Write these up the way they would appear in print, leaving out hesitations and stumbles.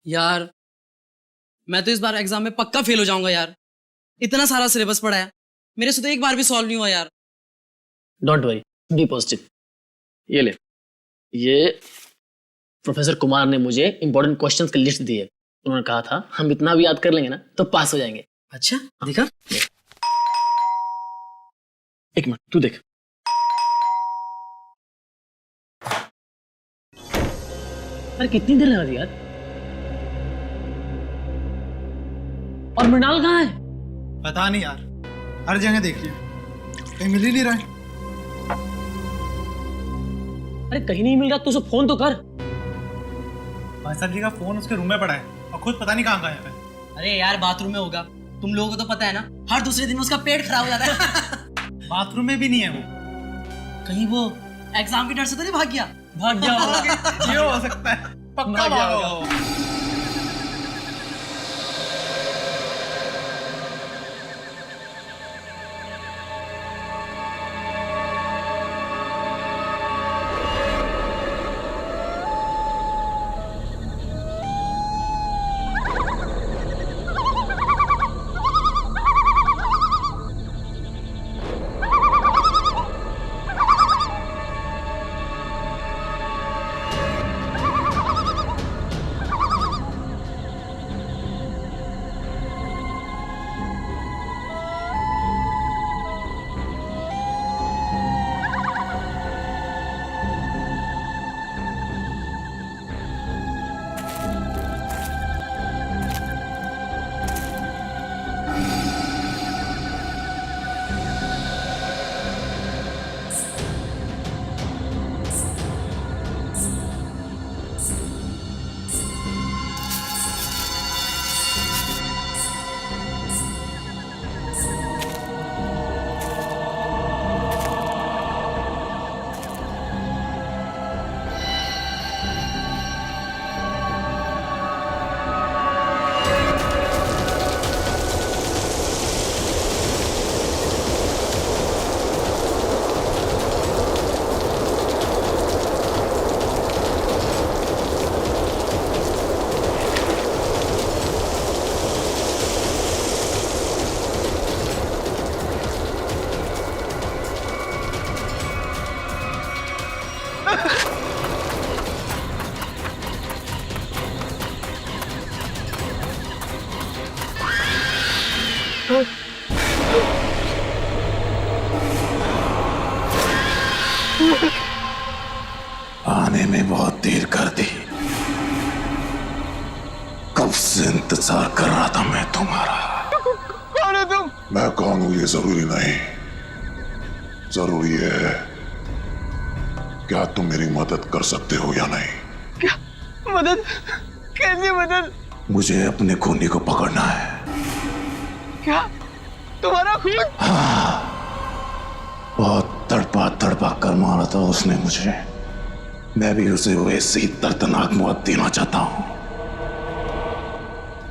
यार मैं तो इस बार एग्जाम में पक्का फेल हो जाऊंगा यार। इतना सारा सिलेबस पढ़ा है, मेरे से तो एक बार भी सॉल्व नहीं हुआ यार। Don't worry, be positive. ये ले, ये प्रोफेसर कुमार ने मुझे इंपॉर्टेंट क्वेश्चंस की लिस्ट दी है। उन्होंने कहा था हम इतना भी याद कर लेंगे ना तो पास हो जाएंगे। अच्छा देखा? एक मिनट तू देख। अरे कितनी देर लगा दी यार। और मृणाल कहाँ है? पता नहीं यार, हर जगह देख लिया, कहीं मिल ही नहीं रहा है। अरे कहीं नहीं मिल रहा तो उसे फोन तो कर। भाई साहब जी का फोन उसके रूम में पड़ा है और खुद पता नहीं कहाँ गायब है। अरे यार बाथरूम में होगा, तुम लोगों को तो पता है ना, हर दूसरे दिन उसका पेट खराब हो जाता है। बाथरूम में भी नहीं है वो। कहीं वो एग्जाम के डर से तो नहीं भाग गया? भाग गया होगा। ये हो सकता है, पक्का भागा होगा। आने में बहुत देर कर दी। कब से इंतजार कर रहा था मैं तुम्हारा। कौन है तुम? मैं कौन हूं ये जरूरी नहीं, जरूरी है क्या तुम मेरी मदद कर सकते हो या नहीं। क्या मदद? कैसी मदद? मुझे अपने खूनी को पकड़ना है। क्या तुम्हारा खून? हाँ, बहुत तड़पा तड़पा कर मारा था उसने मुझे। मैं भी उसे वैसे ही दर्दनाक मौत देना चाहता हूं,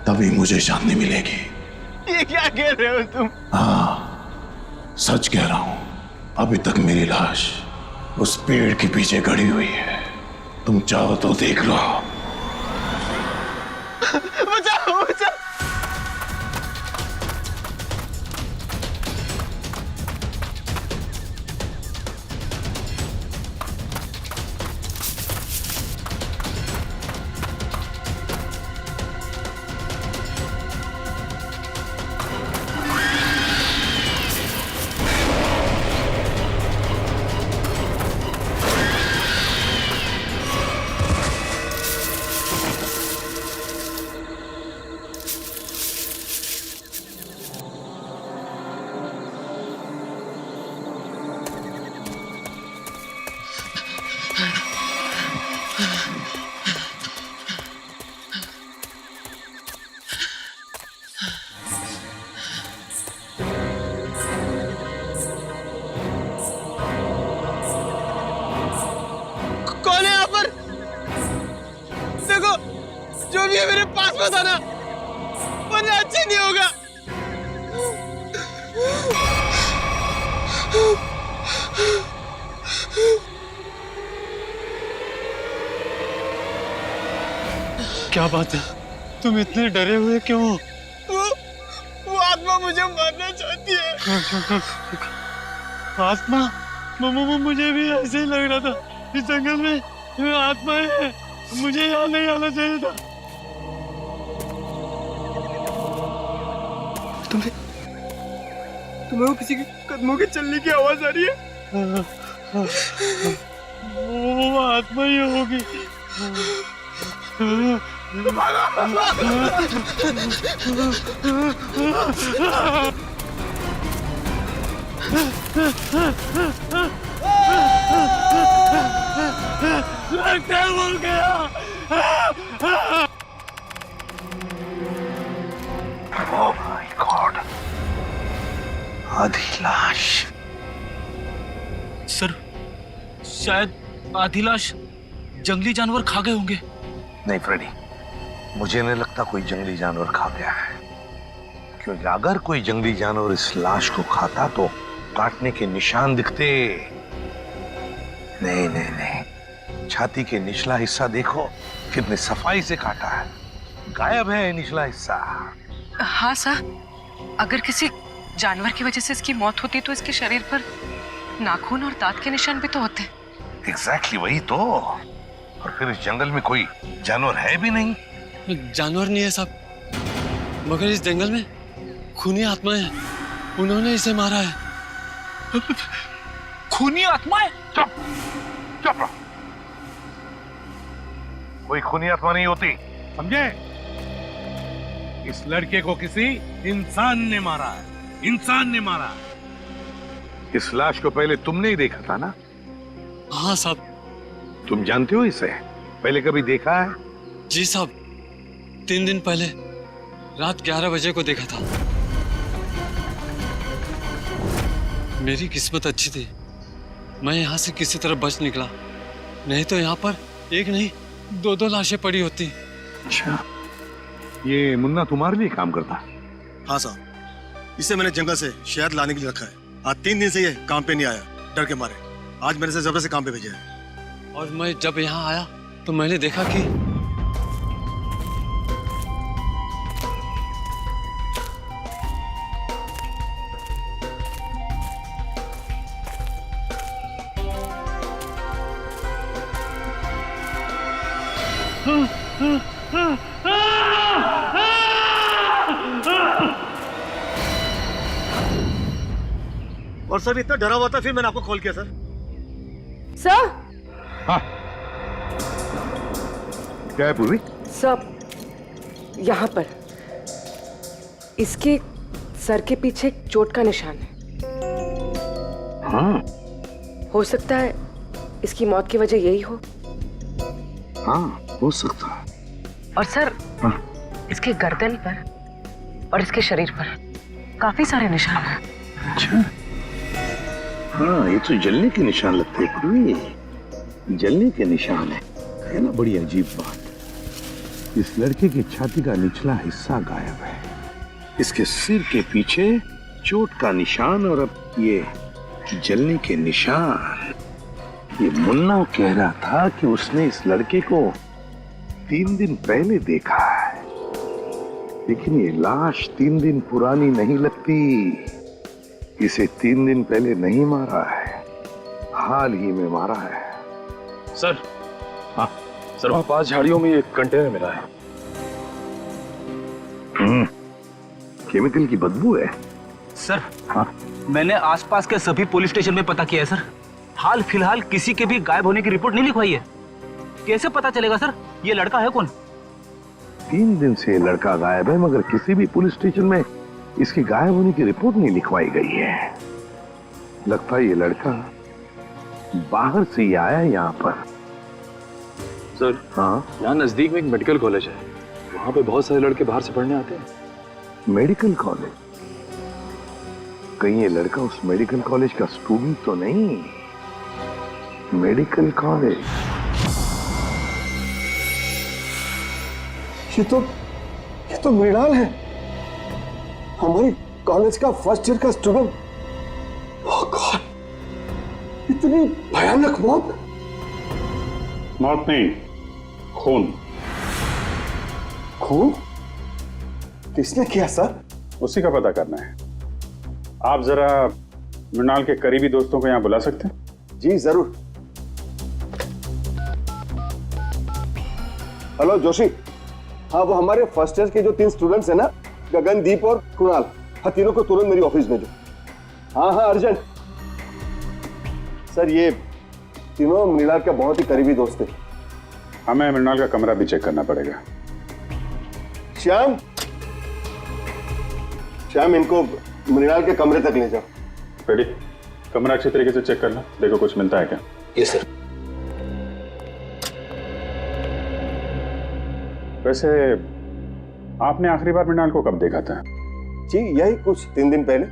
तभी मुझे शांति मिलेगी। ये क्या कह रहे हो तुम? हाँ, सच कह रहा हूं। अभी तक मेरी लाश उस पेड़ के पीछे गड़ी हुई है, तुम चाहो तो देख लो। बचाओ बचाओ। जो भी है मेरे पास बताना, वरना अच्छा नहीं होगा। क्या बात है, तुम इतने डरे हुए क्यों हो? वो आत्मा मुझे मारना चाहती है। आत्मा? मुझे भी ऐसे ही लग रहा था, इस जंगल में आत्मा है, मुझे यहाँ नहीं आना चाहिए था। तुम्हें वो किसी के कदमों के चलने की आवाज आ रही है? वो आत्मा ही होगी। लगता है मर गया। Oh my God! आधी लाश। सर, शायद आधी लाश जंगली जानवर खा गए होंगे। नहीं फ्रेडी, मुझे नहीं लगता कोई जंगली जानवर खा गया है, क्योंकि अगर कोई जंगली जानवर इस लाश को खाता तो काटने के निशान दिखते। नहीं नहीं नहीं, छाती के निचला हिस्सा देखो, कितनी सफाई से काटा है, गायब है निचला हिस्सा। हाँ सर, अगर किसी जानवर की वजह से इसकी मौत होती तो इसके शरीर पर नाखून और दांत के निशान भी तो होते। एग्जैक्टली वही तो। और फिर इस जंगल में कोई जानवर है भी नहीं। जानवर नहीं है साहब, मगर इस जंगल में खूनी आत्माएं हैं, उन्होंने इसे मारा है। खूनी आत्माएं? चुप चुप रहो, कोई खूनी आत्मा नहीं होती, समझे? इस लड़के को किसी इंसान ने मारा है, इंसान ने मारा है। इस लाश को पहले तुमने ही देखा था ना? हाँ साहब। तुम जानते हो इसे? पहले कभी देखा है? जी साहब, 3 दिन पहले रात 11 बजे को देखा था। मेरी किस्मत अच्छी थी, मैं यहाँ से किसी तरह बच निकला, नहीं तो यहाँ पर एक नहीं 2 लाशें पड़ी होती। अच्छा, ये मुन्ना तुम्हारे लिए काम करता? हाँ साहब, इसे मैंने जंगल से शहद लाने के लिए रखा है। आज 3 दिन से ये काम पे नहीं आया, डर के मारे। आज मैंने इसे जबरदस्ती काम पे भेजा है। और मैं जब यहाँ आया तो मैंने देखा कि और सर इतना डरा हुआ था, फिर मैंने आपको कॉल किया सर। सर, हाँ, क्या है पूर्वी? सर यहाँ पर इसके सर के पीछे एक चोट का निशान है। हाँ, हो सकता है इसकी मौत की वजह यही हो। हाँ हो सकता है। और सर, हाँ। इसके गर्दन पर और इसके शरीर पर काफी सारे निशान हैं। अच्छा, हाँ ये तो जलने के निशान लगते हैं पूर्वी, जलने के निशान है ना? बड़ी अजीब बात, इस लड़के की छाती का निचला हिस्सा गायब है, इसके सिर के पीछे चोट का निशान और अब ये जलने के निशान। ये मुन्ना कह रहा था कि उसने इस लड़के को 3 दिन पहले देखा है, लेकिन ये लाश 3 दिन पुरानी नहीं लगती। इसे 3 दिन पहले नहीं मारा है, हाल ही में मारा है। सर, हाँ सर, वहाँ 5 झाड़ियों में एक कंटेनर मिला है। केमिकल की बदबू है सर। हाँ? मैंने आसपास के सभी पुलिस स्टेशन में पता किया है सर, हाल फिलहाल किसी के भी गायब होने की रिपोर्ट नहीं लिखवाई है। कैसे पता चलेगा सर ये लड़का है कौन? 3 दिन से लड़का गायब है, मगर किसी भी पुलिस स्टेशन में इसके गायब होने की रिपोर्ट नहीं लिखवाई गई है। लगता है ये लड़का बाहर से ही आया यहाँ पर। सर, हाँ, यहाँ नजदीक में एक मेडिकल कॉलेज है, वहाँ पे बहुत सारे लड़के बाहर से पढ़ने आते हैं। Medical college? कहीं ये लड़का उस मेडिकल कॉलेज का स्टूडेंट तो नहीं? मेडिकल कॉलेज ये तो मृणाल है, हमारी कॉलेज का फर्स्ट ईयर का स्टूडेंट। ओह गॉड, इतनी भयानक मौत। मौत नहीं, खून। खून? किसने किया सर? उसी का पता करना है। आप जरा मृणाल के करीबी दोस्तों को यहाँ बुला सकते हैं? जी जरूर। हेलो जोशी। हाँ, वो हमारे फर्स्ट ईयर के जो 3 स्टूडेंट्स हैं ना, गगनदीप और कुणाल, हाँ तीनों को तुरंत मेरी ऑफिस भेजो। हाँ हाँ अर्जेंट। सर ये तीनों मृणाल के बहुत ही करीबी दोस्त थे। हमें मृणाल का कमरा भी चेक करना पड़ेगा। श्याम, इनको मृणाल के कमरे तक ले जाओ। पेडी, कमरा अच्छी तरीके से चेक करना, देखो कुछ मिलता है क्या। Yes sir. वैसे आपने आखिरी बार मृणाल को कब देखा था? जी यही कुछ 3 दिन पहले।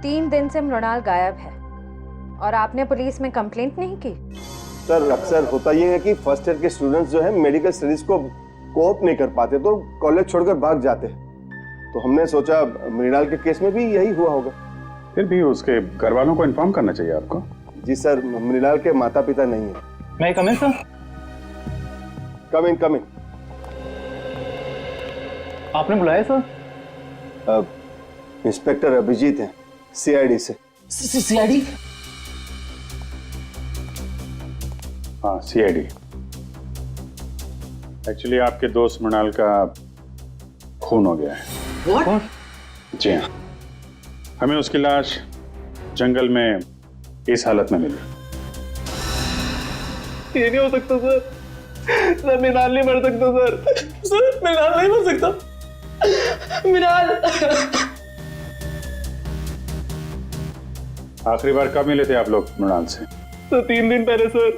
3 दिन से मृणाल गायब है और आपने पुलिस में कंप्लेंट नहीं की? सर अक्सर होता यह है कि फर्स्ट ईयर के स्टूडेंट्स जो है मेडिकल स्टडीज को कोऑप नहीं कर पाते तो कॉलेज छोड़कर भाग जाते हैं, तो हमने सोचा मृणाल के केस में भी यही हुआ होगा। फिर भी उसके घर वालों को इन्फॉर्म करना चाहिए आपको। जी सर, मृणाल के माता पिता नहीं है। मैं कम इन सर? कम इन। आपने बुलाया सर? इंस्पेक्टर अभिजीत हैं, सीआईडी से। सीआईडी? हाँ सीआईडी। एक्चुअली आपके दोस्त मृणाल का खून हो गया है। What? जी हाँ, हमें उसकी लाश जंगल में इस हालत में मिली। ये नहीं हो सकता सर, मृणाल नहीं मर सकता सर, मृणाल नहीं मर सकता। मृणाल। आखिरी बार कब मिले थे आप लोग मृणाल से? तो 3 दिन पहले सर।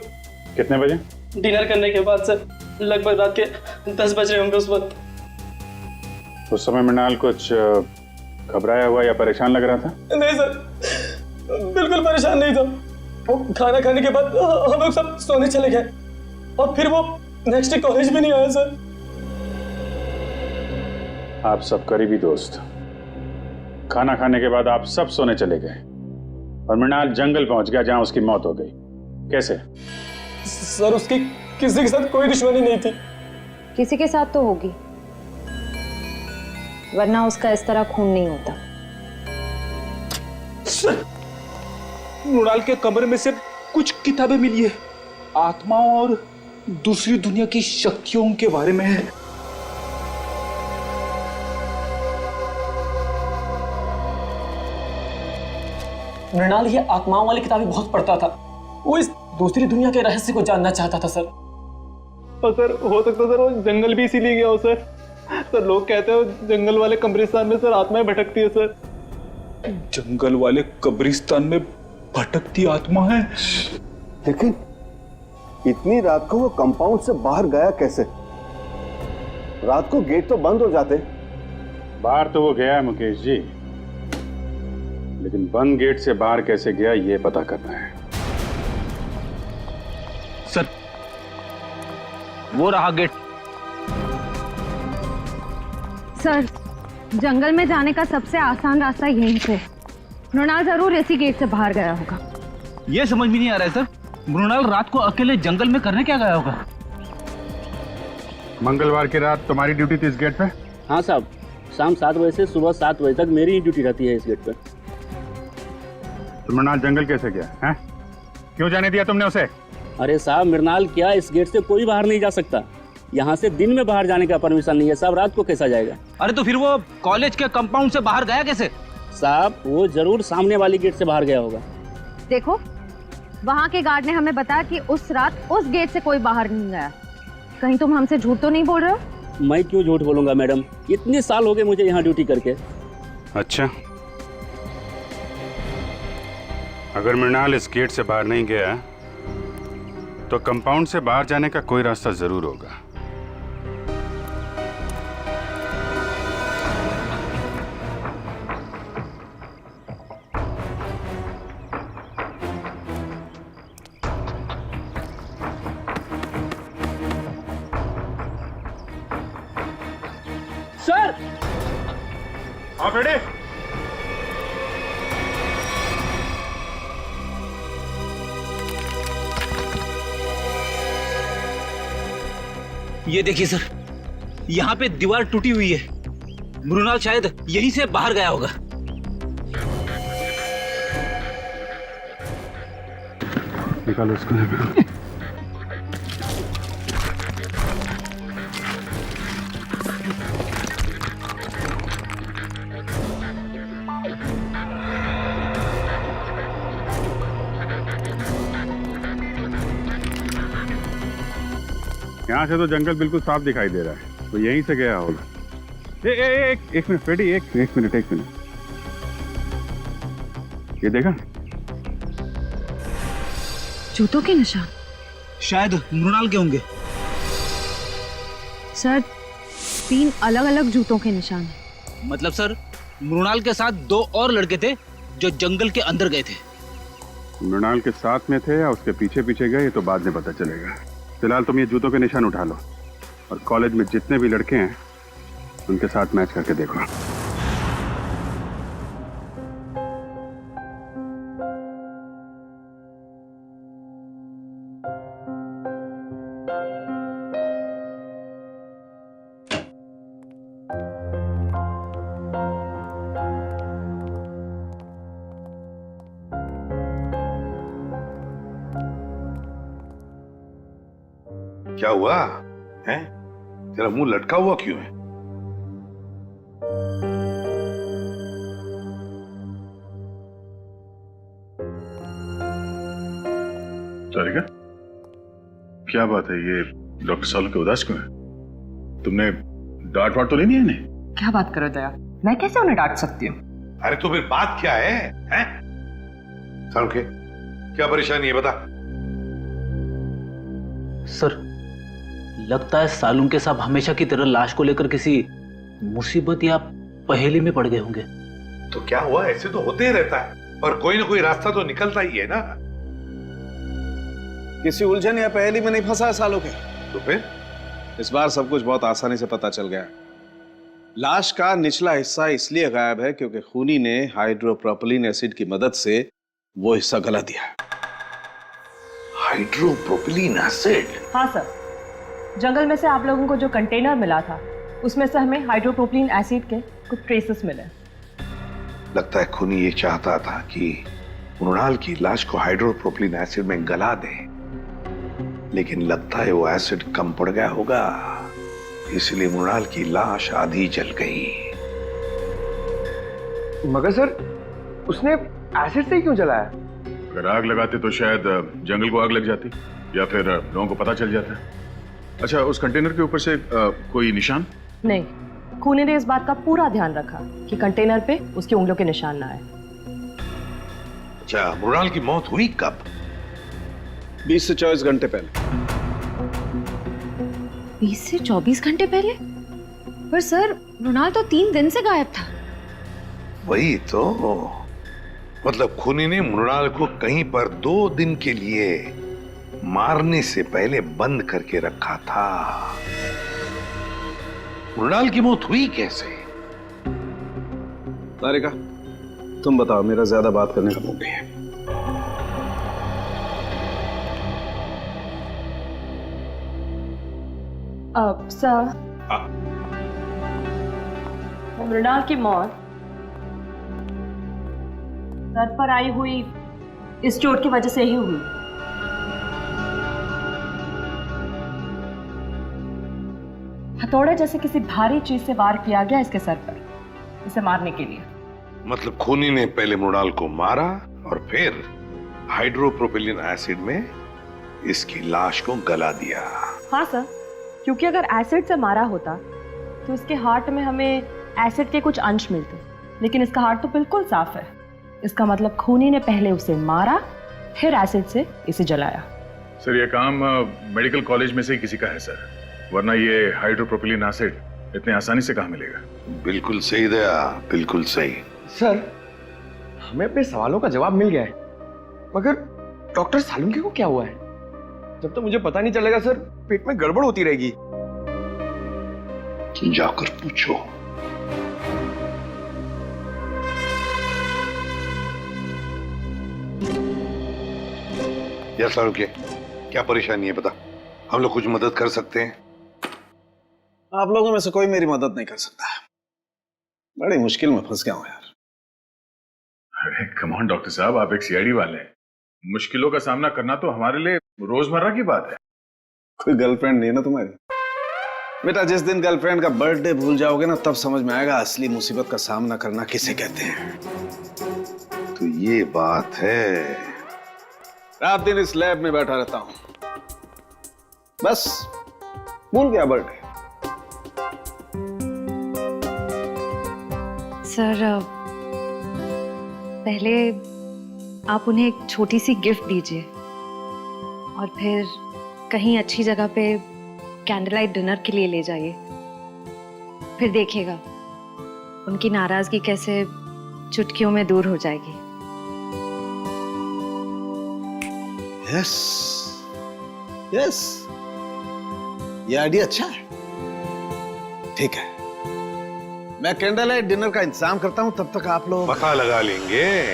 कितने बजे? डिनर करने के बाद सर, लगभग रात के 10 बज रहे होंगे उस वक्त। उस समय मृणाल कुछ घबराया हुआ या परेशान लग रहा था? नहीं सर, बिल्कुल परेशान नहीं था। वो खाना खाने के बाद हम लोग सब सोने चले गए और फिर वो नेक्स्ट डे कॉलेज भी नहीं आया सर। आप सब करीबी दोस्त, खाना खाने के बाद आप सब सोने चले गए और मृणाल जंगल पहुंच गया जहां उसकी मौत हो गई। कैसे? सर उसकी किसी के साथ कोई दुश्मनी नहीं थी। किसी के साथ तो होगी, वरना उसका इस तरह खून नहीं होता। सर, मृणाल के कमरे में से कुछ किताबें मिली है, आत्माओं और दूसरी दुनिया की शक्तियों के बारे में है। मृणाल ये आत्माओं वाली किताबें बहुत पढ़ता था, वो इस दूसरी दुनिया के रहस्य को जानना चाहता था सर। और सर हो सकता सर वो जंगल भी इसीलिए गया हो सर। सर लोग कहते हैं जंगल वाले कब्रिस्तान में सर आत्माएं भटकती है सर। जंगल वाले कब्रिस्तान में भटकती आत्मा है? लेकिन इतनी रात को वो कंपाउंड से बाहर गया कैसे? रात को गेट तो बंद हो जाते। बाहर तो वो गया है मुकेश जी, लेकिन बंद गेट से बाहर कैसे गया ये पता करना है। सर वो रहा गेट। सर, जंगल में जाने का सबसे आसान रास्ता यहीं से। मृणाल जरूर इसी गेट से बाहर गया होगा। ये समझ में नहीं आ रहा है सर, मृणाल रात को अकेले जंगल में करने क्या गया होगा? मंगलवार की रात तुम्हारी ड्यूटी थी इस गेट पे? हाँ साहब, शाम 7 बजे से सुबह 7 बजे तक मेरी ही ड्यूटी रहती है इस गेट पे। तो मृणाल जंगल कैसे गया है? क्यों जाने दिया तुमने उसे? अरे साहब, मृणाल क्या, इस गेट से कोई बाहर नहीं जा सकता। यहाँ से दिन में बाहर जाने का परमिशन नहीं है साहब, रात को कैसा जाएगा? अरे तो फिर वो कॉलेज के कंपाउंड से बाहर गया कैसे? साहब वो जरूर सामने वाली गेट से बाहर गया होगा। देखो, वहाँ के गार्ड ने हमें बताया कि उस रात उस गेट से कोई बाहर नहीं गया। कहीं तुम हमसे झूठ तो नहीं बोल रहे हो? मैं क्यों झूठ बोलूंगा मैडम, इतने साल हो गए मुझे यहाँ ड्यूटी करके। अच्छा, अगर मृणाल इस गेट से बाहर नहीं गया तो कंपाउंड से बाहर जाने का कोई रास्ता जरूर होगा। सर हाँ बेटे। ये देखिए सर, यहाँ पे दीवार टूटी हुई है। मृणाल शायद यहीं से बाहर गया होगा। निकालो इसको, निकालो। यहाँ से तो जंगल बिल्कुल साफ दिखाई दे रहा है, तो यहीं से गया होगा। एक मिनट फ्रेडी, एक मिनट। ये देखा जूतों के निशान? शायद मृणाल के होंगे। सर 3 अलग-अलग जूतों के निशान हैं। मतलब सर, मृणाल के साथ 2 और लड़के थे जो जंगल के अंदर गए थे। मृणाल के साथ में थे या उसके पीछे पीछे गए, ये तो बाद में पता चलेगा। फिलहाल तुम ये जूतों के निशान उठा लो और कॉलेज में जितने भी लड़के हैं उनके साथ मैच करके देखो। क्या हुआ है? तेरा मुंह लटका हुआ क्यों है? सारिका, क्या बात है? ये डॉक्टर सालों के उदास क्यों है? तुमने डांट वाट तो नहीं दी इन्हें? क्या बात करो दया, मैं कैसे उन्हें डांट सकती हूँ? अरे तो फिर बात क्या है? हैं? सालुके, क्या परेशानी है बता। सर, लगता है सालुंके साहब हमेशा की तरह लाश को लेकर किसी मुसीबत या पहेली में पड़ गए होंगे। तो क्या हुआ? ऐसे तो होते ही रहता है, और कोई ना कोई रास्ता तो निकलता ही है ना। किसी उलझन या पहेली में नहीं फंसा है सालों के। तो फिर इस बार सब कुछ बहुत आसानी से पता चल गया। लाश का निचला हिस्सा इसलिए गायब है क्योंकि खूनी ने हाइड्रोप्रोपिलीन एसिड की मदद से वो हिस्सा गला दिया। हाइड्रोप्रोपिलीन एसिड? हाँ सर, जंगल में से आप लोगों को जो कंटेनर मिला था उसमें से हमें हाइड्रोप्रोपिलीन एसिड के कुछ ट्रेसेस मिले। लगता है खूनी ये चाहता था कि मृणाल की लाश को हाइड्रोप्रोपिलीन एसिड में गला दे, लेकिन लगता है वो एसिड कम पड़ गया होगा, इसलिए मृणाल की लाश आधी जल गई। मगर सर, उसने एसिड से ही क्यों जलाया? अगर आग लगाते तो शायद जंगल को आग लग जाती या फिर लोगों को पता चल जाता। अच्छा, उस कंटेनर के ऊपर से कोई निशान? नहीं, खूनी ने इस बात का पूरा ध्यान रखा कि कंटेनर पे उसकी उंगलियों के निशान ना आए। अच्छा, मृणाल की मौत हुई कब? 20 से 24 घंटे पहले। 20 से 24 घंटे पहले? पर सर, मृणाल तो 3 दिन से गायब था। वही तो, मतलब खूनी ने मृणाल को कहीं पर 2 दिन के लिए मारने से पहले बंद करके रखा था। मृणाल की मौत हुई कैसे? तारिका, तुम बताओ, मेरा ज्यादा बात करने का मूड नहीं है। सर, मृणाल की मौत सर पर आई हुई इस चोट की वजह से ही हुई। हथौड़े जैसे किसी भारी चीज से वार किया गया इसके सर पर, इसे मारने के लिए। मतलब खूनी ने पहले मृणाल को मारा और फिर हाइड्रोप्रोपिलीन एसिड में इसकी लाश को गला दिया। हाँ सर, क्योंकि अगर एसिड से मारा होता तो इसके हार्ट में हमें एसिड के कुछ अंश मिलते, लेकिन इसका हार्ट तो बिल्कुल साफ है। इसका मतलब खूनी ने पहले उसे मारा, फिर एसिड से इसे जलाया। सर, ये काम मेडिकल कॉलेज में से ही किसी का है सर, वरना ये हाइड्रोप्रोपिलीन एसिड इतने आसानी से कहाँ मिलेगा? बिल्कुल सही दया, बिल्कुल सही। सर, हमें अपने सवालों का जवाब मिल गया है, मगर डॉक्टर सालुंके को क्या हुआ है? जब तक मुझे पता नहीं चलेगा सर, पेट में गड़बड़ होती रहेगी। जाकर पूछो। यस के क्या परेशानी है बता, हम लोग कुछ मदद कर सकते हैं? आप लोगों में से कोई मेरी मदद नहीं कर सकता। बड़ी मुश्किल में फंस गया हूं यार। अरे कम ऑन डॉक्टर साहब, आप एक सीआईडी वाले हैं। मुश्किलों का सामना करना तो हमारे लिए रोजमर्रा की बात है। कोई गर्लफ्रेंड नहीं है ना तुम्हारी? बेटा जिस दिन गर्लफ्रेंड का बर्थडे भूल जाओगे ना, तब समझ में आएगा असली मुसीबत का सामना करना किसे कहते हैं। तो ये बात है। रात दिन इस लैब में बैठा रहता हूं, बस भूल गया बर्थडे। सर पहले आप उन्हें एक छोटी सी गिफ्ट दीजिए और फिर कहीं अच्छी जगह पे कैंडल लाइट डिनर के लिए ले जाइए। फिर देखिएगा उनकी नाराजगी कैसे चुटकियों में दूर हो जाएगी। यस यस, ये आइडिया अच्छा है। ठीक है, मैं कैंडल लाइट डिनर का इंतजाम करता हूं, तब तक आप लोग पता लगा लेंगे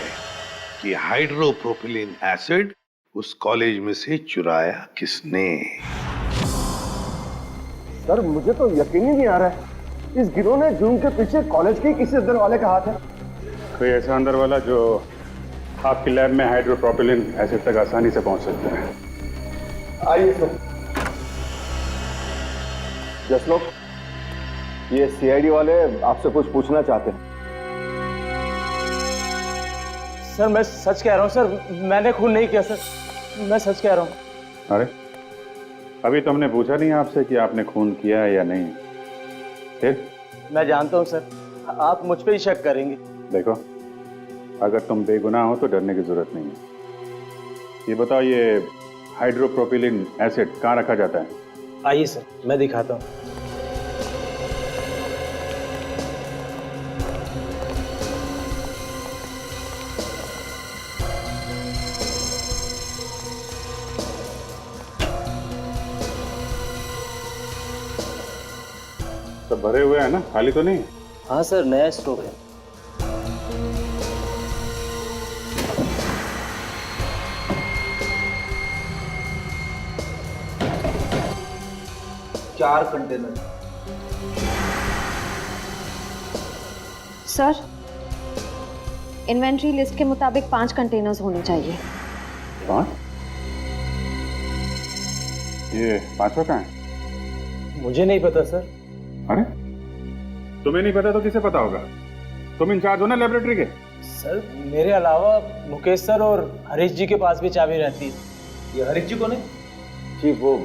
कि हाइड्रोप्रोपिलीन एसिड उस कॉलेज में से चुराया किसने। सर मुझे तो यकीन ही नहीं आ रहा है, इस गिरोह ने जूम के पीछे कॉलेज के किसी अंदर वाले का हाथ है। कोई ऐसा अंदर वाला जो आपकी लैब में हाइड्रोप्रोपिलीन एसिड तक आसानी से पहुंच सकता है। आइए सर। जसलोक, ये सीआईडी वाले आपसे कुछ पूछना चाहते हैं। सर मैं सच कह रहा हूँ सर, मैंने खून नहीं किया सर, मैं सच कह रहा हूँ। अरे अभी तो हमने पूछा नहीं आपसे कि आपने खून किया है या नहीं। फिर मैं जानता हूँ सर, आप मुझ पे ही शक करेंगे। देखो, अगर तुम बेगुनाह हो तो डरने की जरूरत नहीं है। ये बताओ, ये हाइड्रोप्रोपिलीन एसिड कहाँ रखा जाता है? आइए सर, मैं दिखाता हूँ। सब भरे हुए हैं ना, खाली तो नहीं? हाँ सर, नया स्टॉक है। चार कंटेनर। सर इन्वेंट्री लिस्ट के मुताबिक 5 कंटेनर्स होने चाहिए। 5? ये 5वां कहाँ है? मुझे नहीं पता सर। अरे तुम्हें नहीं पता तो किसे पता होगा? तुम इंचार्ज हो ना लेबोरेटरी के। सर मेरे अलावा मुकेश सर और हरीश जी के पास भी चाबी रहती है। ये हरीश जी कौन है? जी वो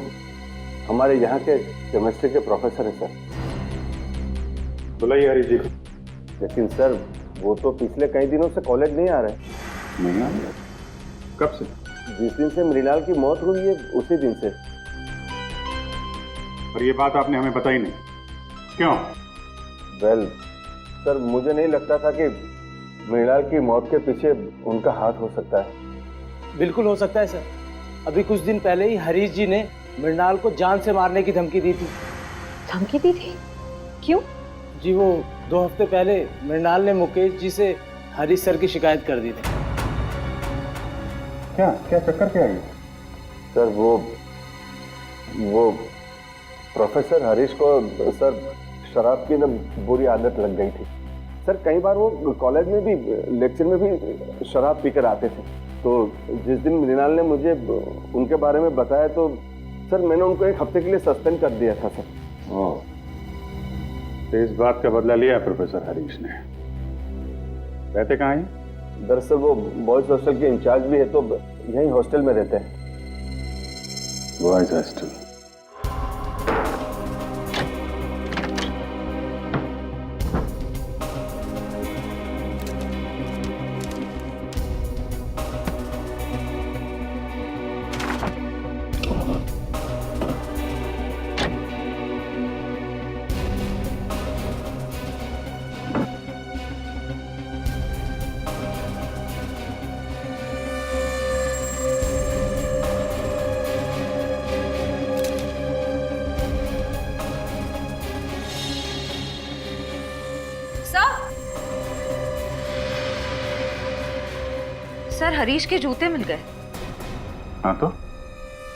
हमारे यहाँ के केमिस्ट्री के प्रोफेसर है सर। बुलाइए हरीश जी को। लेकिन सर वो तो पिछले कई दिनों से कॉलेज नहीं आ रहे। नहीं आ रहे? कब से? जिस दिन से मृणाल की मौत हुई है उसी दिन से। और ये बात आपने हमें बताई नहीं, क्यों? वेल सर, मुझे नहीं लगता था कि मृणाल की मौत के पीछे उनका हाथ हो सकता है। बिल्कुल हो सकता है सर। अभी कुछ दिन पहले ही हरीश जी ने मृणाल को जान से मारने की धमकी दी थी। धमकी दी थी? क्यों? जी वो 2 हफ्ते पहले मृणाल ने मुकेश जी से हरीश सर की शिकायत कर दी थी। क्या क्या चक्कर क्या है? सर वो प्रोफेसर हरीश को सर शराब की ना बुरी आदत लग गई थी। सर कई बार वो कॉलेज में भी लेक्चर में भी शराब पीकर आते थे। तो जिस दिन मृणाल ने मुझे उनके बारे में बताया तो सर मैंने उनको 1 हफ्ते के लिए सस्पेंड कर दिया था सर। तो इस बात का बदला लिया प्रोफेसर हरीश ने। रहते कहाँ हैं? दरअसल वो बॉयज हॉस्टल के इंचार्ज भी है, तो यही हॉस्टल में रहते हैं। Boys hostel. सर हरीश के जूते मिल गए। हाँ तो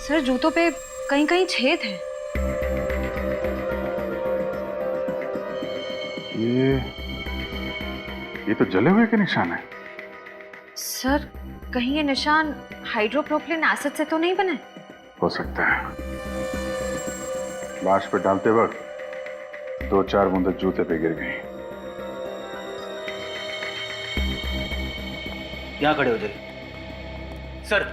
सर जूतों पे कहीं कहीं छेद है। ये तो जले हुए के निशान है। सर कहीं ये निशान हाइड्रोप्रोपिलीन एसिड से तो नहीं बने? हो सकता है। लाश पे डालते वक्त 2-4 बूंदें जूते पे गिर गई। यहाँ खड़े हो जाइए। सर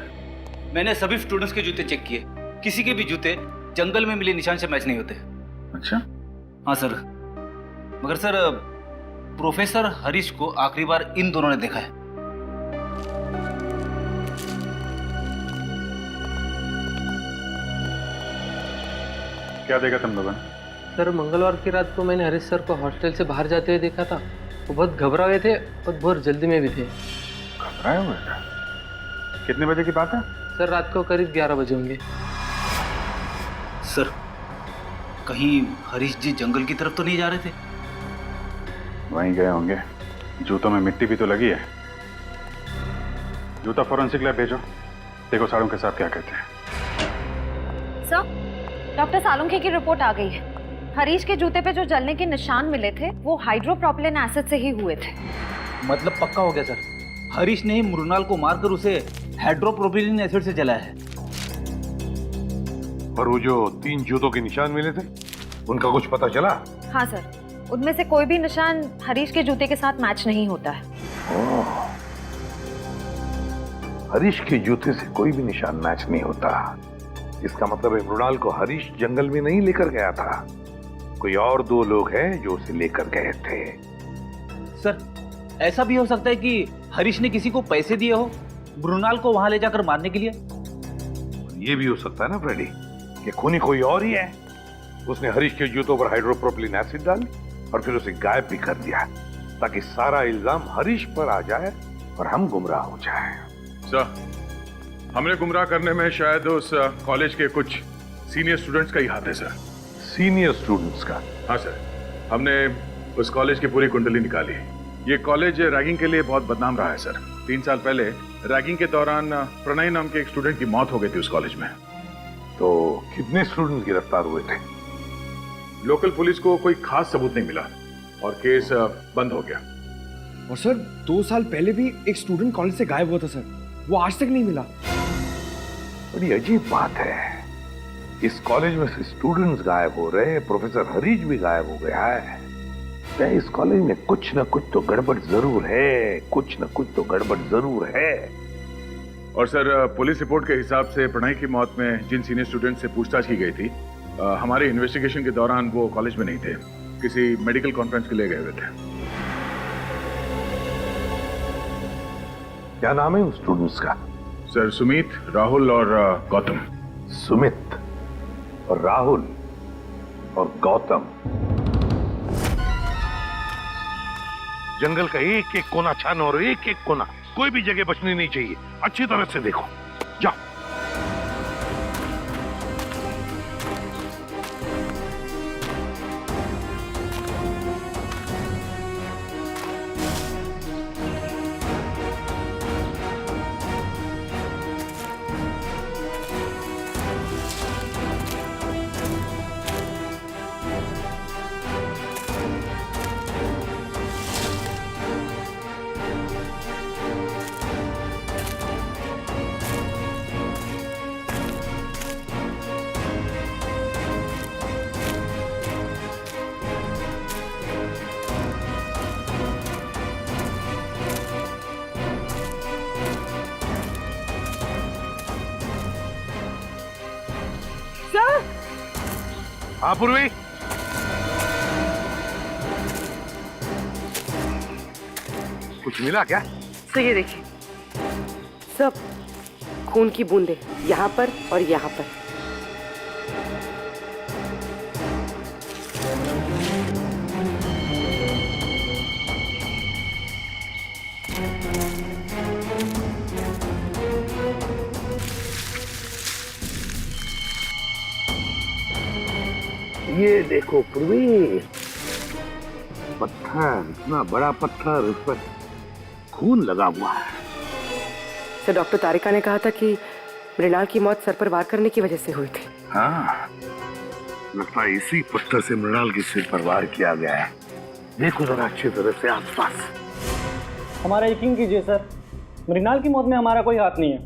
मैंने सभी स्टूडेंट्स के जूते चेक किए, किसी के भी जूते जंगल में मिले निशान से मैच नहीं होते। अच्छा? हाँ सर, मगर सर प्रोफेसर हरीश को आखिरी बार इन दोनों ने देखा है। क्या देखा तुम लोगों ने? सर मंगलवार की रात को मैंने हरीश सर को हॉस्टल से बाहर जाते हुए देखा था। वो बहुत घबरा हुए थे और बहुत जल्दी में भी थे। घबराए हुए थे? कितने बजे की बात है? सर रात को करीब 11 बजे होंगे। सर कहीं हरीश जी जंगल की तरफ तो नहीं जा रहे थे? वहीं गए होंगे। जूतों में मिट्टी भी तो लगी है। जूता फॉरेंसिक लैब भेजो, देखो साड़ों के साथ क्या कहते हैं। सर डॉक्टर सालुंखे की रिपोर्ट आ गई है। हरीश के जूते पे जो जलने के निशान मिले थे वो हाइड्रोप्रोपिलीन एसिड से ही हुए थे। मतलब पक्का हो गया सर, हरीश ने ही मृणाल को मारकर उसे हाइड्रोप्रोपिलीन एसिड से जलाया है। पर वो जो 3 जूतों के निशान मिले थे उनका कुछ पता चला? हाँ सर, उनमें से कोई भी निशान हरीश के जूते के साथ मैच नहीं होता है। हरीश के जूते से कोई भी निशान मैच नहीं होता। इसका मतलब है मृणाल को हरीश जंगल में नहीं लेकर गया था, कोई और 2 लोग हैं जो उसे लेकर गए थे। सर ऐसा भी हो सकता है कि हरीश ने किसी को पैसे दिए हो मृणाल को वहां ले जाकर मारने के लिए। ये भी हो सकता है ना फ्रेडी कि खूनी कोई और ही है। उसने हरीश के जूतों पर हाइड्रोप्रोपिलीन एसिड डाली और फिर उसे गायब भी कर दिया ताकि सारा इल्जाम हरीश पर आ जाए और हम गुमराह हो जाएं। सर हमने गुमराह करने में शायद उस कॉलेज के कुछ सीनियर स्टूडेंट्स का ही हाथ है सर। सीनियर स्टूडेंट्स का? हाँ सर, हमने उस कॉलेज की पूरी कुंडली निकाली। ये कॉलेज रैगिंग के लिए बहुत बदनाम रहा है सर। 3 साल पहले रैगिंग के दौरान प्रणय नाम के एक स्टूडेंट की मौत हो गई थी उस कॉलेज में। तो कितने स्टूडेंट्स गिरफ्तार हुए थे? लोकल पुलिस को कोई खास सबूत नहीं मिला और केस बंद हो गया। और सर 2 साल पहले भी एक स्टूडेंट कॉलेज से गायब हुआ था सर, वो आज तक नहीं मिला। बड़ी अजीब बात है, इस कॉलेज में से स्टूडेंट्स गायब हो रहे हैं, प्रोफेसर हरीश भी गायब हो गया है। क्या इस कॉलेज में कुछ न कुछ तो गड़बड़ जरूर है, कुछ न कुछ तो गड़बड़ जरूर है। और सर पुलिस रिपोर्ट के हिसाब से प्रणय की मौत में जिन सीनियर स्टूडेंट से पूछताछ की गई थी, हमारे इन्वेस्टिगेशन के दौरान वो कॉलेज में नहीं थे, किसी मेडिकल कॉन्फ्रेंस के लिए गए हुए थे। क्या नाम है उन स्टूडेंट्स का? सर सुमित, राहुल और गौतम। सुमित और राहुल और गौतम। जंगल का एक एक कोना छानो और एक एक कोना, कोई भी जगह बचनी नहीं चाहिए। अच्छी तरह से देखो, जाओ। हाँ पूर्वी, कुछ मिला क्या? तो ये देखिए, सब खून की बूंदें यहाँ पर और यहाँ पर। ये देखो पूर्वी, पत्थर, इतना बड़ा पत्थर, उस पर खून लगा हुआ है। तो डॉक्टर तारिका ने कहा था कि मृणाल की मौत सर पर वार करने की वजह से हुई थी। हाँ, लगता है इसी पत्थर से मृणाल के सिर पर वार किया गया है। देखो जरा अच्छी तरह से आसपास। हमारा यकीन कीजिए सर, मृणाल की मौत में हमारा कोई हाथ नहीं है।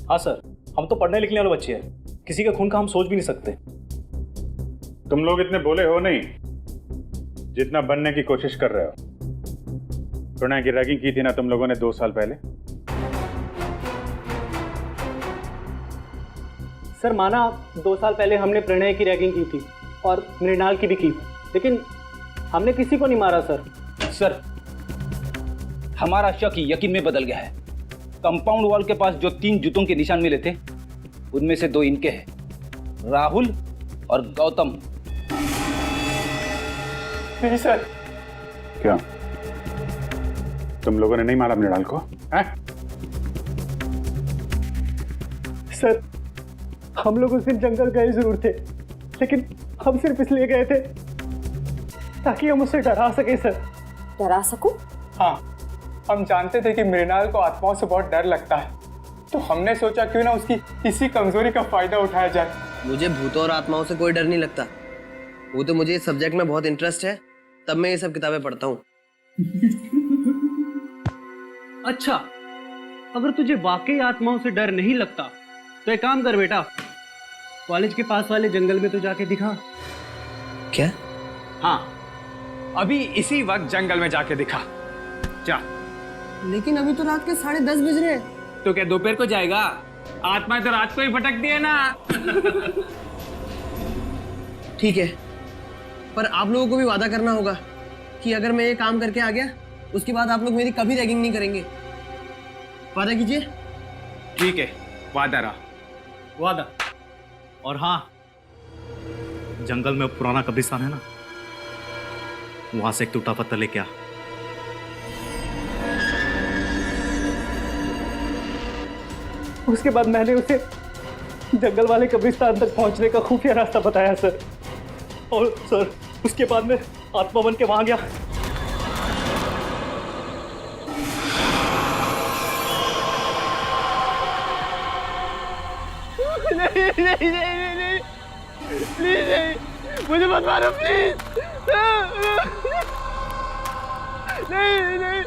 हाँ सर, हम तो पढ़ने लिखने वाले बच्चे हैं, किसी के खून का हम सोच भी नहीं सकते। तुम लोग इतने बोले हो नहीं जितना बनने की कोशिश कर रहे हो। प्रणय की रैगिंग की थी ना तुम लोगों ने 2 साल पहले। सर माना 2 साल पहले हमने प्रणय की रैगिंग की थी और मृणाल की भी की, लेकिन हमने किसी को नहीं मारा सर। सर, हमारा शक यकीन में बदल गया है। कंपाउंड वॉल के पास जो 3 जूतों के निशान मिले थे, उनमें से 2 इनके हैं, राहुल और गौतम। नहीं सर। क्या तुम लोगों ने नहीं मारा मृणाल को? हैं? सर, हम लोग उस दिन जंगल गए जरूर थे, लेकिन हम सिर्फ इसलिए गए थे ताकि हम उसे डरा सके सर। डरा सको? हाँ, हम जानते थे कि मृणाल को आत्माओं से बहुत डर लगता है, तो हमने सोचा क्यों ना उसकी इसी कमजोरी का फायदा उठाया जाए। मुझे भूतों और आत्माओं से कोई डर नहीं लगता। वो तो मुझे इस सब्जेक्ट में बहुत इंटरेस्ट है, तब मैं ये सब किताबें पढ़ता हूँ। अच्छा, अगर तुझे वाकई आत्माओं से डर नहीं लगता तो एक काम कर बेटा, कॉलेज के पास वाले जंगल में तो जाके दिखा। क्या? हाँ, अभी इसी वक्त जंगल में जाके दिखा। जा। लेकिन अभी तो रात के 10:30 बज रहे हैं। तो क्या दोपहर को जाएगा? आत्मा तो रात को ही भटकती है ना। ठीक है, पर आप लोगों को भी वादा करना होगा कि अगर मैं ये काम करके आ गया, उसके बाद आप लोग मेरी कभी रैगिंग नहीं करेंगे। वादा कीजिए। ठीक है, वादा रहा। वादा। और हाँ, जंगल में पुराना कब्रिस्तान है ना, वहां से एक टूटा पत्थर लेके आ। उसके बाद मैंने उसे जंगल वाले कब्रिस्तान तक पहुंचने का खुफिया रास्ता बताया सर, और सर उसके बाद मैं आत्मा बन के वहां गया। नहीं नहीं नहीं नहीं, प्लीज नहीं, मुझे मत मारो प्लीज। नहीं नहीं,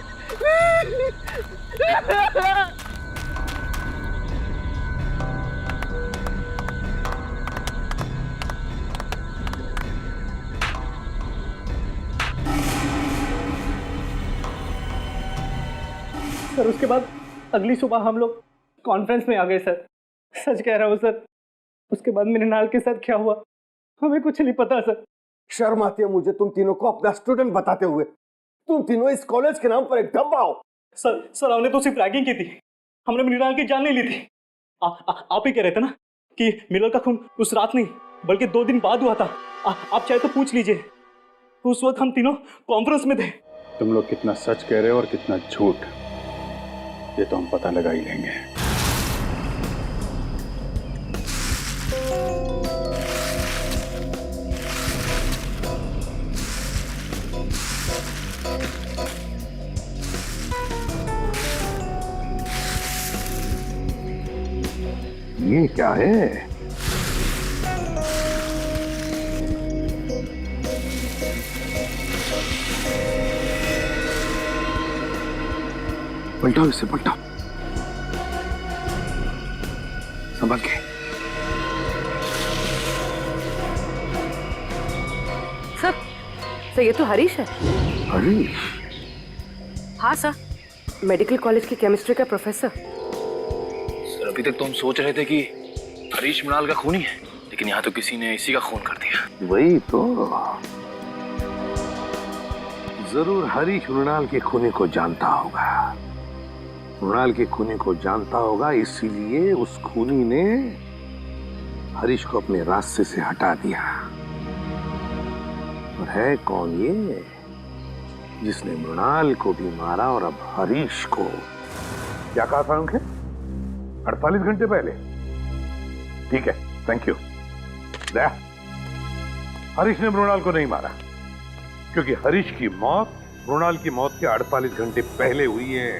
सर उसके बाद अगली सुबह हम लोग कॉन्फ्रेंस में आ गए सर। सच कह रहा हूँ सर, उसके बाद मृणाल के साथ क्या हुआ हमें कुछ नहीं पता सर। शर्म आती है मुझे तुम तीनों को अपना स्टूडेंट बताते हुए। तुम तीनों इस कॉलेज के नाम पर एक डब्बा हो। सर हमने तो सिर्फ रैगिंग की थी, हमने मृणाल की जान नहीं ली थी। आप ही कह रहे थे ना कि मृणाल का खून उस रात नहीं बल्कि 2 दिन बाद हुआ था। आप चाहे तो पूछ लीजिए, उस वक्त हम तीनों कॉन्फ्रेंस में थे। तुम लोग कितना सच कह रहे हो और कितना झूठ, ये तो हम पता लगा ही लेंगे। ये क्या है? पलटाओ इसे, पलटाओ, संभल के। सर ये तो हरीश है। हरीश? हाँ सर, मेडिकल कॉलेज की केमिस्ट्री का प्रोफेसर। सर अभी तक तो हम सोच रहे थे कि हरीश मृणाल का खूनी है, लेकिन यहाँ तो किसी ने इसी का खून कर दिया। वही तो, जरूर हरीश मृणाल के खूनी को जानता होगा। मृणाल के खूनी को जानता होगा, इसीलिए उस खूनी ने हरीश को अपने रास्ते से हटा दिया। और है कौन ये जिसने मृणाल को भी मारा और अब हरीश को? क्या कहा था उनके? 48 घंटे पहले? ठीक है, थैंक यू। हरीश ने मृणाल को नहीं मारा, क्योंकि हरीश की मौत मृणाल की मौत के 48 घंटे पहले हुई है।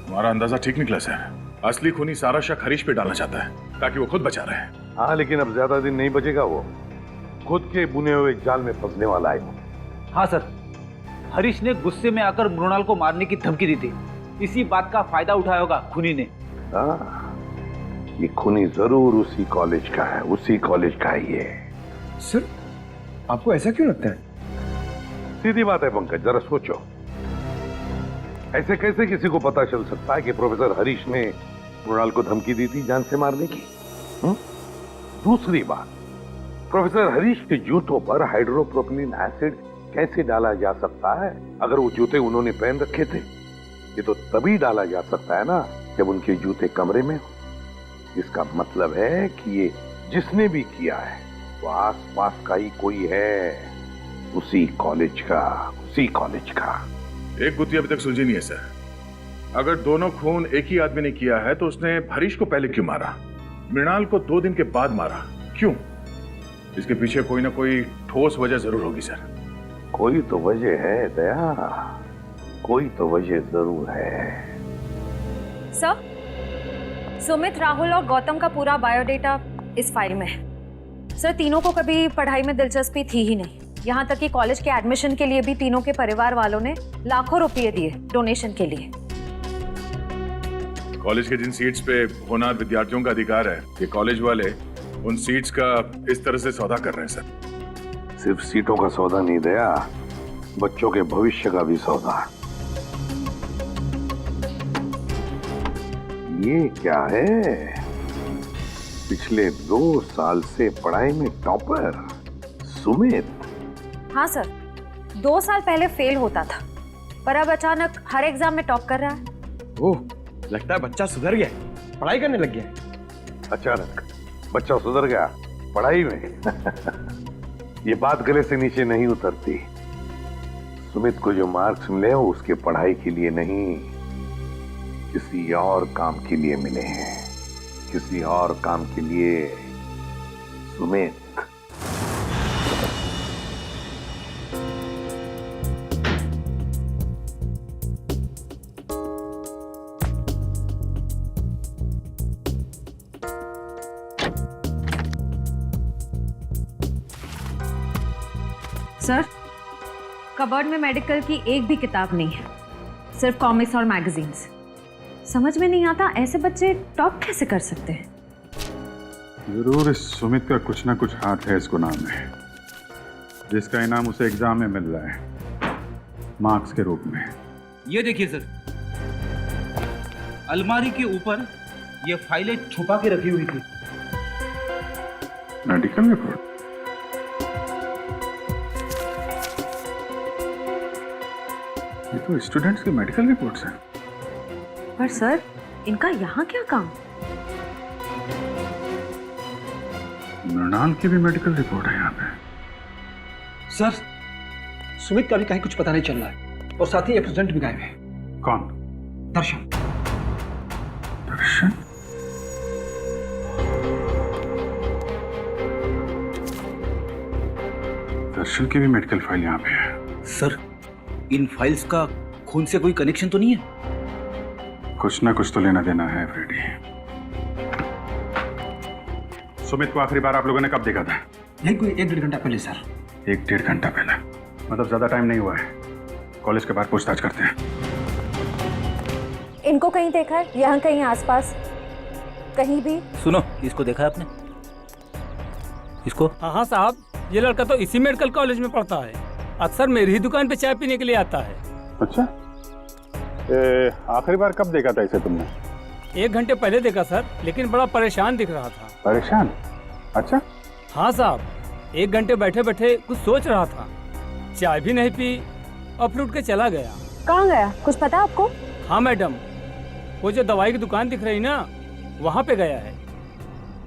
हमारा अंदाजा ठीक निकला सर। असली खूनी सारा शक हरीश पे डालना चाहता है ताकि वो खुद बचा रहे। हाँ, लेकिन अब ज्यादा दिन नहीं बचेगा वो। खुद के बुने हुए जाल में फंसने वाला है। हाँ सर, हरीश ने गुस्से में आकर मृणाल को मारने की धमकी दी थी। इसी बात का फायदा उठाया होगा खूनी ने। ये खूनी जरूर उसी कॉलेज का है, उसी कॉलेज का ही है। सर, आपको ऐसा क्यों लगता है? सीधी बात है पंकज, जरा सोचो। ऐसे कैसे किसी को पता चल सकता है कि प्रोफेसर हरीश ने मृणाल को धमकी दी थी जान से मारने की? दूसरी बात, प्रोफेसर हरीश के जूतों पर हाइड्रोप्रोपिलीन एसिड कैसे डाला जा सकता है? अगर वो जूते उन्होंने पहन रखे थे, ये तो तभी डाला जा सकता है ना जब उनके जूते कमरे में हो। इसका मतलब है कि ये जिसने भी किया है वो आसपास का ही कोई है, उसी कॉलेज का। एक गुत्थी अभी तक सुलझी नहीं है सर। अगर दोनों खून एक ही आदमी ने किया है तो उसने हरीश को पहले क्यों मारा, मृणाल को 2 दिन के बाद मारा क्यों? इसके पीछे कोई ना कोई ठोस वजह जरूर होगी सर। कोई तो वजह है दया, कोई तो वजह जरूर है। सर, सुमित, राहुल और गौतम का पूरा बायोडेटा इस फाइल में है। सर, तीनों को कभी पढ़ाई में दिलचस्पी थी ही नहीं। यहाँ तक कि कॉलेज के एडमिशन के लिए भी तीनों के परिवार वालों ने लाखों रुपए दिए डोनेशन के लिए। कॉलेज के जिन सीट्स पे होनहार विद्यार्थियों का अधिकार है, ये कॉलेज वाले उन सीट्स का इस तरह से सौदा कर रहे हैं सर। सिर्फ सीटों का सौदा नहीं दया, बच्चों के भविष्य का भी सौदा। ये क्या है? पिछले 2 साल से पढ़ाई में टॉपर सुमित। हाँ सर, 2 साल पहले फेल होता था, पर अब अचानक हर एग्जाम में टॉप कर रहा है। ओह, लगता है बच्चा सुधर गया, पढ़ाई करने लग गया। अचानक बच्चा सुधर गया पढ़ाई में? ये बात गले से नीचे नहीं उतरती। सुमित को जो मार्क्स मिले हो उसके पढ़ाई के लिए नहीं, किसी और काम के लिए मिले हैं, किसी और काम के लिए। सुमित, सर, कबर्ड में मेडिकल की एक भी किताब नहीं है, सिर्फ कॉमिक्स और मैगजीन्स। समझ में नहीं आता ऐसे बच्चे टॉप कैसे कर सकते हैं। जरूर इस सुमित का कुछ ना कुछ हाथ है इस गुनाह में, जिसका इनाम उसे एग्जाम में मिल रहा है मार्क्स के रूप में। ये देखिए सर, अलमारी के ऊपर ये फाइलें छुपा के रखी हुई थी। Medical report? ये तो स्टूडेंट्स की मेडिकल रिपोर्ट्स हैं। पर सर, इनका यहाँ क्या काम? मृणाल की भी मेडिकल रिपोर्ट है यहाँ पे। सर, सुमित का भी कहीं कुछ पता नहीं चल रहा है, और साथ ही एक स्टूडेंट भी गायब है। कौन? दर्शन। दर्शन? दर्शन की भी मेडिकल फाइल यहाँ पे है। सर, इन फाइल्स का खून से कोई कनेक्शन तो नहीं है? कुछ ना कुछ तो लेना देना है फ्रेडी। सुमित को आखिरी बार आप लोगों ने कब देखा था? नहीं, कोई 1-1.5 घंटा पहले सर। 1-1.5 घंटा पहले? मतलब ज्यादा टाइम नहीं हुआ है। कॉलेज के बाहर पूछताछ करते हैं। इनको कहीं देखा है? यहाँ कहीं आसपास कहीं भी? सुनो, इसको देखा है आपने? इसको? हाँ साहब, ये लड़का तो इसी मेडिकल कॉलेज में पढ़ता है। अक्सर मेरी ही दुकान पे चाय पीने के लिए आता है। अच्छा, आखिरी बार कब देखा था इसे तुमने? 1 घंटे पहले देखा सर, लेकिन बड़ा परेशान दिख रहा था। परेशान? अच्छा। हाँ साहब, 1 घंटे बैठे बैठे कुछ सोच रहा था, चाय भी नहीं पी और फिर उठ के चला गया। कहाँ गया, कुछ पता आपको? हाँ मैडम, वो जो दवाई की दुकान दिख रही ना, वहाँ पे गया है।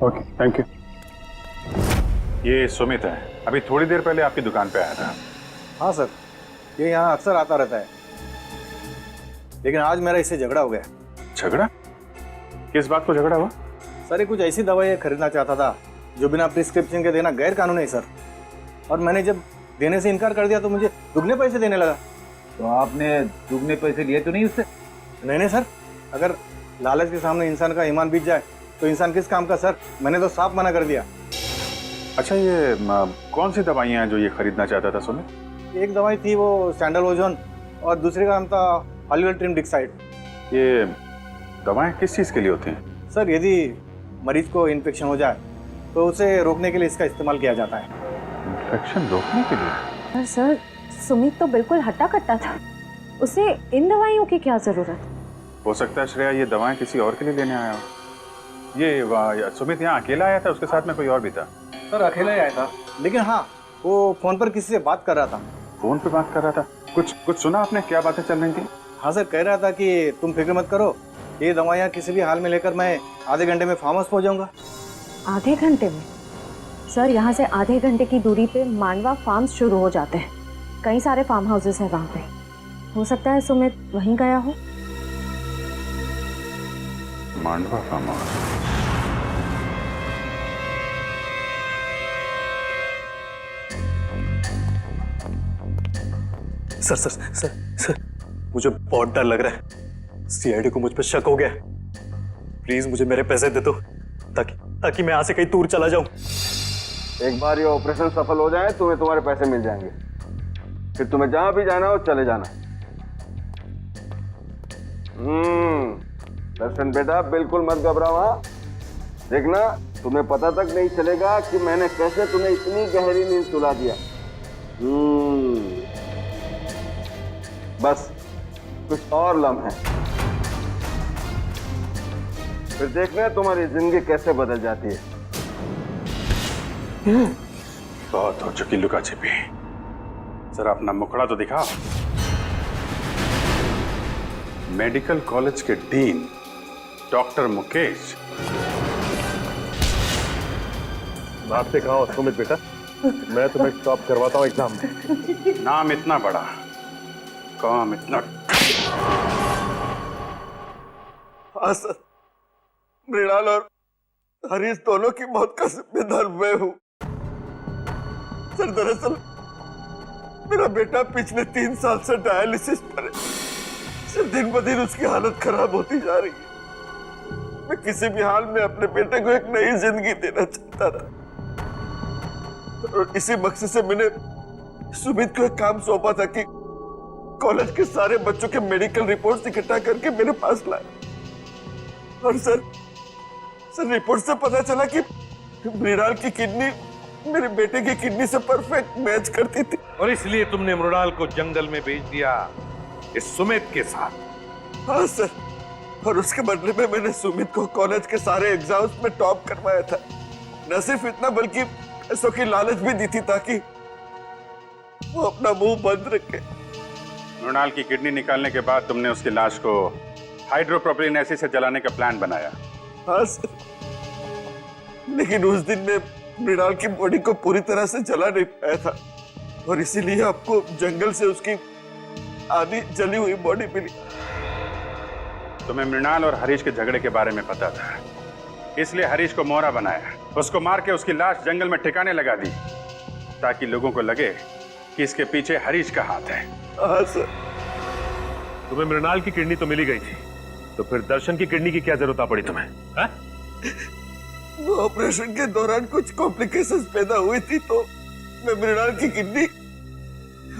Okay, thank you. ये सुमित है, अभी थोड़ी देर पहले आपकी दुकान पे आया था। हाँ सर, ये यहाँ अक्सर आता रहता है, लेकिन आज मेरा इससे झगड़ा हो गया। झगड़ा? किस बात को झगड़ा हुआ? सर, ये कुछ ऐसी दवाई खरीदना चाहता था जो बिना प्रिस्क्रिप्शन के देना गैर कानूनी है सर, और मैंने जब देने से इनकार कर दिया तो मुझे दुगने पैसे देने लगा। तो आपने दुगने पैसे लिए तो नहीं उससे? नहीं सर, अगर लालच के सामने इंसान का ईमान बीत जाए तो इंसान किस काम का सर? मैंने तो साफ मना कर दिया। अच्छा, ये कौन सी दवाइयाँ हैं जो ये खरीदना चाहता था सुमित? एक दवाई थी वो सैंडलोजोन और दूसरे का नाम था हॉलीवुड डिक्साइड। ये दवाएं किस चीज़ के लिए होती हैं? सर, यदि मरीज को इन्फेक्शन हो जाए तो उसे रोकने के लिए इसका इस्तेमाल किया जाता है। इन्फेक्शन रोकने के लिए? पर सर, सुमित तो बिल्कुल हट्टा कट्टा था, उसे इन दवाइयों की क्या जरूरत? हो सकता है श्रेया ये दवाएं किसी और के लिए लेने आया हो। ये सुमित यहाँ अकेला आया था, उसके साथ में कोई और भी था? सर, अकेला ही आया था, लेकिन हाँ, वो फोन पर किसी से बात कर रहा था। फोन पे बात कर रहा था? कुछ सुना आपने? क्या बातें चल रही थी? हाँ सर, कह रहा था कि तुम फिक्र मत करो, ये दवाइयाँ किसी भी हाल में लेकर मैं आधे घंटे में फार्म हाउस पहुँच जाऊँगा। आधे घंटे में? सर, यहाँ से आधे घंटे की दूरी पे मांडवा फार्म्स शुरू हो जाते हैं। कई सारे फार्म हाउसेस हैं वहाँ पे। हो सकता है सुमित वहीं गया हो। Mandwa farm house? Sir sir sir sir, मुझे बहुत डर लग रहा है। सीआईडी को मुझ पर शक हो गया। प्लीज मुझे मेरे पैसे दे दो ताकि मैं यहाँ से कहीं दूर चला जाऊं। एक बार ये ऑपरेशन सफल हो जाए तुम्हें तुम्हारे पैसे मिल जाएंगे, फिर तुम्हें जहां भी जाना हो चले जाना। दर्शन बेटा, बिल्कुल मत घबराओ। हाँ, देखना तुम्हें पता तक नहीं चलेगा कि मैंने कैसे तुम्हें इतनी गहरी नींद सुला दिया। बस कुछ और लम्हे, फिर देखना तुम्हारी जिंदगी कैसे बदल जाती है। बहुत हो चुकी लुका छिपी, जरा अपना मुखड़ा तो दिखाओ। मेडिकल कॉलेज के डीन डॉक्टर मुकेश। भागते कहाँ हो सुमित बेटा? मैं तुम्हें टॉप करवाता हूँ एग्जाम में। नाम इतना बड़ा, काम इतना। हाँ सर, मृणाल और हरीश दोनों की मौत का जिम्मेदार मैं हूँ। सर, दरअसल मेरा बेटा पिछले 3 साल से डायलिसिस पर है। सर, दिन ब दिन उसकी हालत खराब होती जा रही है। मैं किसी भी हाल में अपने बेटे को एक नई जिंदगी देना चाहता था, और इसी मकसद से मैंने सुमित को एक काम सौंपा था कि कॉलेज के सारे बच्चों के मेडिकल रिपोर्ट्स इकट्ठा करके मेरे पास लाए। और सर रिपोर्ट से पता चला कि मृणाल की किडनी मेरे बेटे की किडनी से परफेक्ट मैच करती थी। और इसलिए तुमने मृणाल को जंगल में भेज दिया इस सुमित के साथ? हाँ सर, और उसके बदले में मैंने सुमित को कॉलेज के सारे एग्जाम्स में टॉप करवाया था। न सिर्फ इतना बल्कि पैसों की लालच भी दी थी ताकि वो अपना मुंह बंद रखे। मृणाल की किडनी निकालने के बाद तुमने उसकी लाश को हाइड्रोप्रोपिलीन एसिड से जलाने का प्लान बनाया? हाँ सर, लेकिन उस दिन में मृणाल की बॉडी को पूरी तरह से जला नहीं पाया था, और इसीलिए आपको जंगल से उसकी आधी जली हुई बॉडी मिली। तुम्हें मृणाल और हरीश के झगड़े के बारे में पता था, इसलिए हरीश को मोहरा बनाया, उसको मार के उसकी लाश जंगल में ठिकाने लगा दी ताकि लोगों को लगे कि इसके पीछे हरीश का हाथ है। हाँ सर। तुम्हें मृणाल की किडनी तो मिली गई थी, तो फिर दर्शन की किडनी की क्या जरूरत आ पड़ी तुम्हें? वो ऑपरेशन के दौरान कुछ कॉम्प्लिकेशंस पैदा हुई थी, तो मैं मृणाल की किडनी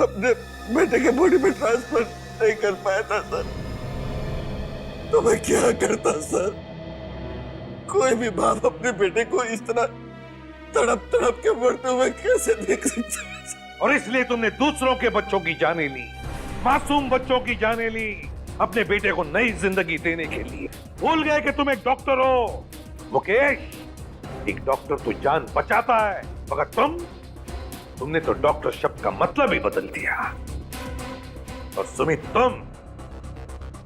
अपने बेटे के बॉडी में ट्रांसफर नहीं कर पाया था सर। तो मैं क्या करता सर? कोई भी बाप अपने बेटे को इस तरह तड़प तड़प के मरते हुए कैसे देख सकता है? और इसलिए तुमने दूसरों के बच्चों की जानें ली, मासूम बच्चों की जानें ली, अपने बेटे को नई जिंदगी देने के लिए। भूल गए कि तुम एक डॉक्टर हो मुकेश। एक डॉक्टर तो जान बचाता है, मगर तुमने तो डॉक्टर शब्द का मतलब ही बदल दिया। और सुमित, तुम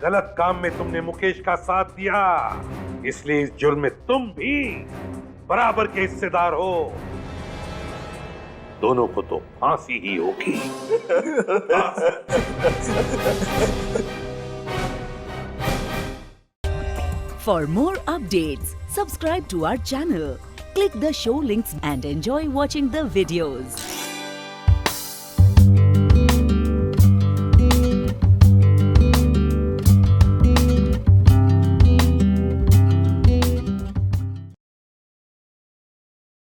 गलत काम में तुमने मुकेश का साथ दिया, इसलिए इस जुर्म में तुम भी बराबर के हिस्सेदार हो। दोनों को तो फांसी ही होगी। For more updates, subscribe to our channel, click the show links and enjoy watching the videos.